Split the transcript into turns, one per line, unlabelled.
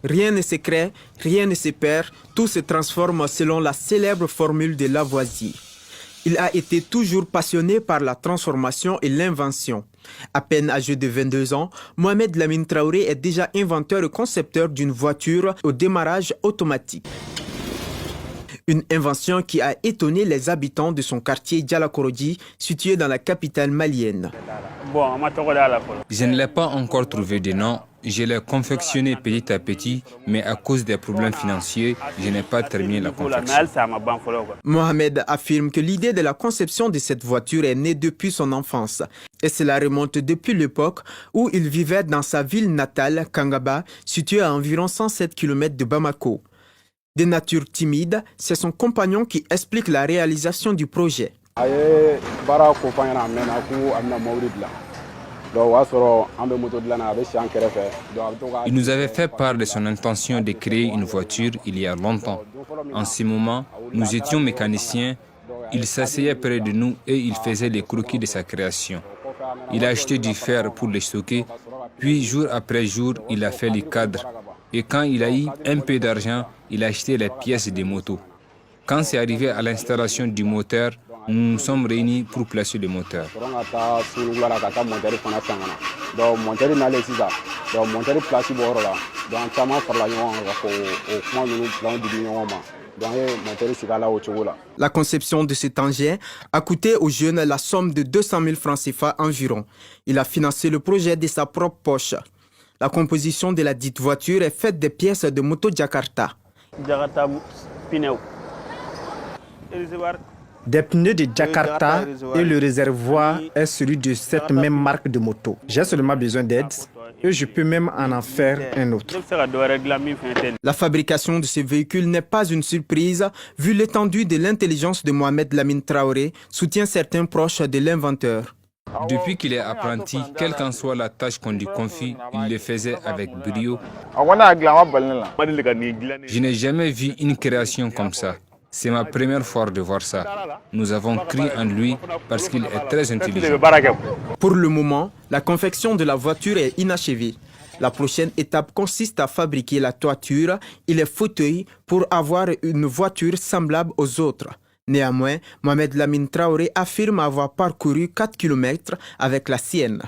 Rien ne se crée, rien ne se perd, tout se transforme selon la célèbre formule de Lavoisier. Il a été toujours passionné par la transformation et l'invention. À peine âgé de 22 ans, Mohamed Lamine Traoré est déjà inventeur et concepteur d'une voiture au démarrage automatique. Une invention qui a étonné les habitants de son quartier Dialakorodi, situé dans la capitale malienne.
Je ne l'ai pas encore trouvé de nom. Je l'ai confectionné petit à petit, mais à cause des problèmes financiers, je n'ai pas terminé la confection.
Mohamed affirme que l'idée de la conception de cette voiture est née depuis son enfance. Et cela remonte depuis l'époque où il vivait dans sa ville natale, Kangaba, située à environ 107 km de Bamako. De nature timide, c'est son compagnon qui explique la réalisation du projet.
Il nous avait fait part de son intention de créer une voiture il y a longtemps. En ce moment, nous étions mécaniciens. Il s'asseyait près de nous et il faisait les croquis de sa création. Il a acheté du fer pour les stocker, puis jour après jour, il a fait les cadres. Et quand il a eu un peu d'argent, il a acheté les pièces des motos. Quand c'est arrivé à l'installation du moteur, nous nous sommes réunis pour placer le moteur.
La conception de cet engin a coûté au jeune la somme de 200 000 francs CFA environ. Il a financé le projet de sa propre poche. La composition de la dite voiture est faite des pièces de moto Jakarta.
Des pneus de Jakarta et le réservoir est celui de cette même marque de moto. J'ai seulement besoin d'aide et je peux même en faire un autre.
La fabrication de ces véhicules n'est pas une surprise vu l'étendue de l'intelligence de Mohamed Lamine Traoré, soutient certains proches de l'inventeur.
Depuis qu'il est apprenti, quelle qu'en soit la tâche qu'on lui confie, il le faisait avec brio. Je n'ai jamais vu une création comme ça. C'est ma première fois de voir ça. Nous avons cru en lui parce qu'il est très intelligent.
Pour le moment, la confection de la voiture est inachevée. La prochaine étape consiste à fabriquer la toiture et les fauteuils pour avoir une voiture semblable aux autres. Néanmoins, Mohamed Lamine Traoré affirme avoir parcouru 4 km avec la sienne.